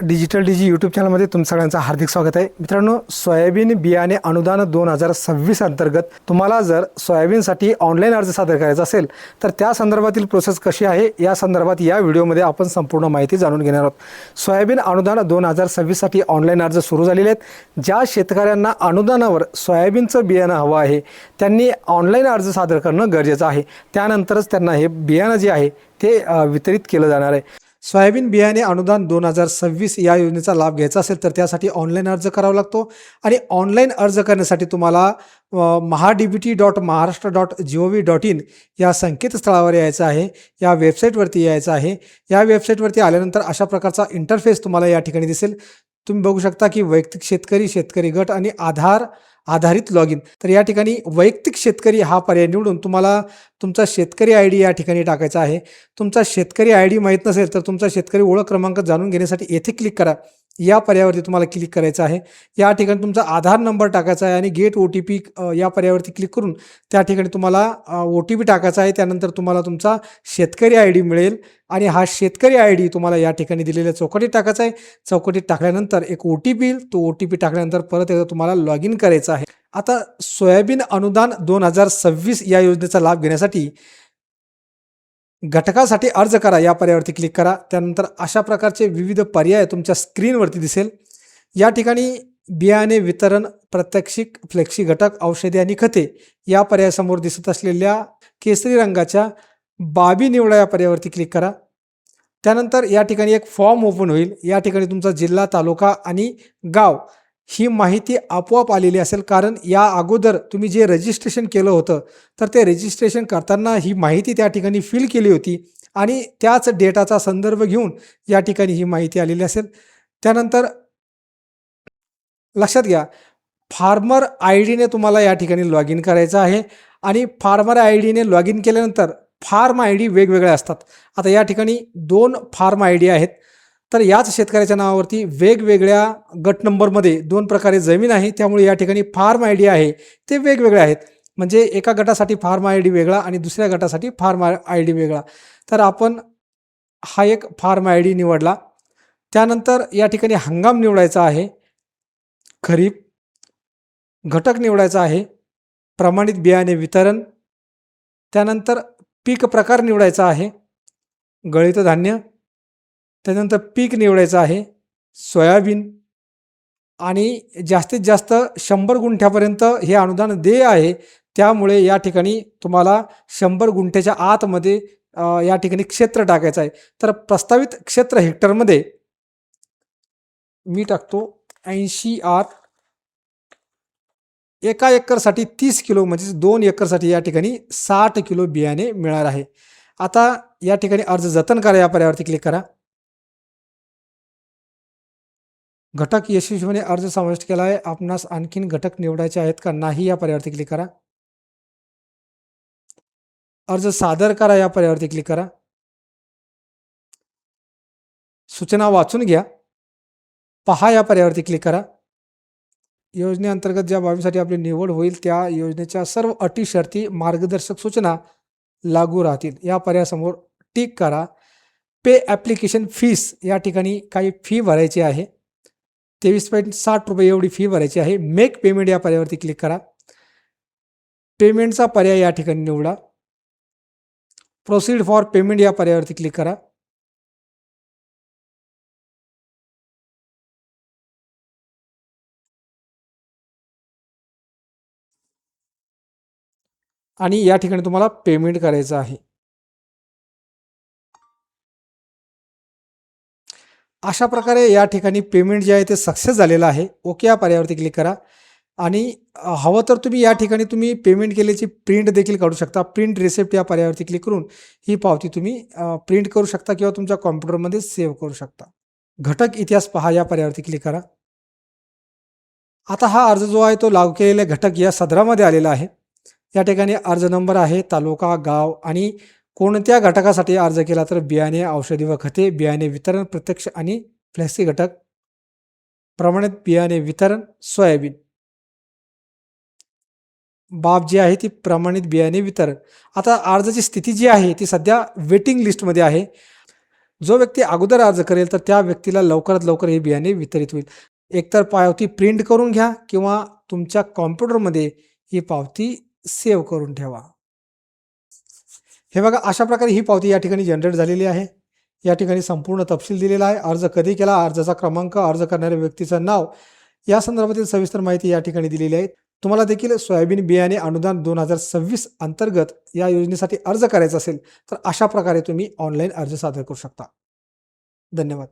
Digital डीजी YouTube चॅनलमध्ये तुमचं सगळ्यांचं हार्दिक स्वागत आहे. मित्रांनो, सोयाबीन बियाणे अनुदान 2026 अंतर्गत तुम्हाला जर सोयाबीनसाठी ऑनलाईन अर्ज सादर करायचा असेल तर त्या संदर्भातील प्रोसेस कशी आहे या संदर्भात या व्हिडिओमध्ये आपण संपूर्ण माहिती जाणून घेणार आहोत. सोयाबीन अनुदान 2026 साठी ऑनलाईन अर्ज सुरू झालेले आहेत. ज्या शेतकऱ्यांना अनुदानावर सोयाबीनचं बियाणं हवं आहे त्यांनी ऑनलाईन अर्ज सादर करणं गरजेचं आहे. त्यानंतरच त्यांना हे बियाणं जे आहे ते वितरित केलं जाणार आहे. सोयाबीन बियाणे अनुदान 2026 या योजनेचा लाभ घ्यायचा असेल तर त्यासाठी ऑनलाईन अर्ज करावा लागतो आणि ऑनलाईन अर्ज करण्यासाठी तुम्हाला mahadbt.maharashtra.gov.in या संकेतस्थळावर यायचं आहे. या वेबसाईटवरती यायचं आहे. या वेबसाईटवरती आल्यानंतर अशा प्रकारचा इंटरफेस तुम्हाला या ठिकाणी दिसेल. तुम्ही बघू शकता की वैयक्तिक शेतकरी, शेतकरी गट आणि आधार आधारित लॉग इन. तर या ठिकाणी वैयक्तिक शेतकरी हा पर्याय निवडून तुम्हाला तुमचा शेतकरी आय डी या ठिकाणी टाकायचा आहे. तुमचा शेतकरी आय डी माहीत नसेल तर तुमचा शेतकरी ओळख क्रमांक जाणून घेण्यासाठी येथे क्लिक करा. या पर्यायावरती तुम्हाला क्लिक करायचं आहे. या ठिकाणी तुमचा आधार नंबर टाकायचा आहे आणि गेट OTP या पर्यायावरती क्लिक करून त्या ठिकाणी तुम्हाला OTP टाकायचा आहे. त्यानंतर तुम्हाला तुमचा शेतकरी आय डी मिळेल आणि हा शेतकरी आय डी तुम्हाला या ठिकाणी दिलेल्या चौकटीत टाकायचा आहे. चौकटीत टाकल्यानंतर एक OTP येईल. तो OTP टाकल्यानंतर परत एकदा तुम्हाला लॉग इन करायचं आहे. आता सोयाबीन अनुदान 2026 या योजनेचा लाभ घेण्यासाठी घटकासाठी अर्ज करा या पर्यायावरती क्लिक करा. त्यानंतर अशा प्रकारचे विविध पर्याय तुमच्या स्क्रीनवरती दिसेल. या ठिकाणी बियाणे वितरण, प्रात्यक्षिक, फ्लेक्सी घटक, औषधे आणि खते या पर्यायासमोर दिसत असलेल्या केसरी रंगाच्या बाबी निवडा या पर्यायावरती क्लिक करा. त्यानंतर या ठिकाणी एक फॉर्म ओपन होईल. या ठिकाणी तुमचा जिल्हा, तालुका आणि गाव ही माहिती आपोआप आलेली असेल, कारण या अगोदर तुम्ही जे रजिस्ट्रेशन केलं होतं तर ते रजिस्ट्रेशन करताना ही माहिती त्या ठिकाणी फिल केली होती आणि त्याच डेटाचा संदर्भ घेऊन या ठिकाणी ही माहिती आलेली असेल. त्यानंतर लक्षात घ्या, फार्मर आय डीने तुम्हाला या ठिकाणी लॉग इन करायचं आहे आणि फार्मर आय डीने लॉग इन केल्यानंतर फार्म आय डी वेगवेगळे असतात. आता या ठिकाणी 2 फार्म आय डी आहेत. तर याच शेतकऱ्याच्या नावावरती वेगवेगळ्या गट नंबरमध्ये 2 प्रकारे जमीन आहे. त्यामुळे या ठिकाणी फार्म आय डी आहे ते वेगवेगळे आहेत. म्हणजे एका गटासाठी फार्म आय डी वेगळा आणि दुसऱ्या गटासाठी फार्म आय डी वेगळा. तर आपण हा एक फार्म आय डी निवडला. त्यानंतर या ठिकाणी हंगाम निवडायचा आहे, खरीप, घटक निवडायचा आहे, प्रमाणित बियाणे वितरण, त्यानंतर पीक प्रकार निवडायचा आहे, गळीत धान्य, त्यानंतर पीक निवडायचं आहे सोयाबीन आणि जास्तीत जास्त 100 गुंठ्यापर्यंत हे अनुदान देय आहे. त्यामुळे या ठिकाणी तुम्हाला 100 गुंठ्याच्या आतमध्ये या ठिकाणी क्षेत्र टाकायचं आहे. तर प्रस्तावित क्षेत्र हेक्टरमध्ये मी टाकतो 80R. एका एकरसाठी 30 किलो म्हणजे 2 एकरसाठी या ठिकाणी 60 किलो बियाणे मिळणार आहे. आता या ठिकाणी अर्ज जतन करा या पर्यायावरती क्लिक करा. घटक यशस्वीपणे अर्ज समाविष्ट केला आहे. आपणास आणखीन घटक निवडायचे आहेत का नाही या पर्यायावरती क्लिक करा. अर्ज सादर करा या पर्यायावरती क्लिक करा. सूचना वाचून घ्या, पहा या पर्यायावरती क्लिक करा. योजनेअंतर्गत ज्या बाबीसाठी आपली निवड होईल त्या योजनेच्या सर्व अटी, शर्ती, मार्गदर्शक सूचना लागू राहतील या पर्यायासमोर टिक करा. पे ॲप्लिकेशन फीस या ठिकाणी काही फी भरायची आहे. 23.60 रुपये एवढी फी भरायची आहे. मेक पेमेंट या पर्यायावरती क्लिक करा. पेमेंटचा पर्याय या ठिकाणी निवडा. प्रोसीड फॉर पेमेंट या पर्यायावरती क्लिक करा. आणि या ठिकाणी तुम्हाला पेमेंट करायचं आहे. अशा प्रकारे या ठिकाणी पेमेंट जे आहे ते सक्सेस झालेलं आहे. ओके या पर्यायावरती क्लिक करा. आणि हवं तर तुम्ही या ठिकाणी तुम्ही पेमेंट केल्याची प्रिंट देखील काढू शकता. प्रिंट रिसिप्ट या पर्यायावरती क्लिक करून ही पावती तुम्ही प्रिंट करू शकता किंवा तुमच्या कॉम्प्युटरमध्ये सेव्ह करू शकता. घटक इतिहास पहा या पर्यायावरती क्लिक करा. आता हा अर्ज जो आहे तो लागू केलेले घटक या सदरामध्ये आलेला आहे. या ठिकाणी अर्ज नंबर आहे, तालुका, गाव आणि कोणत्या घटकासाठी अर्ज केला तर बियाणे, औषधी व खते, बियाणे वितरण, प्रत्यक्ष आणि फ्लेक्सी घटक, प्रमाणित बियाणे वितरण, सोयाबीन. बाब जी आहे ती प्रमाणित बियाणे वितरण. आता अर्जाची स्थिती जी आहे ती सध्या वेटिंग लिस्टमध्ये आहे. जो व्यक्ती अगोदर अर्ज करेल तर त्या व्यक्तीला लवकरात लवकर हे बियाणे वितरित होईल. एकतर पावती प्रिंट करून घ्या किंवा तुमच्या कॉम्प्युटरमध्ये ही पावती सेव्ह करून ठेवा. हे बघा, अशा प्रकारे ही पावती या ठिकाणी जनरेट झालेली आहे. या ठिकाणी संपूर्ण तपशील दिलेला आहे. अर्ज कधी केला, अर्जाचा क्रमांक, अर्ज करणाऱ्या व्यक्तीचं नाव या संदर्भातील सविस्तर माहिती या ठिकाणी दिलेली आहे. तुम्हाला देखील सोयाबीन बियाणे अनुदान 2026 अंतर्गत या योजनेसाठी अर्ज करायचा असेल तर अशा प्रकारे तुम्ही ऑनलाईन अर्ज सादर करू शकता. धन्यवाद.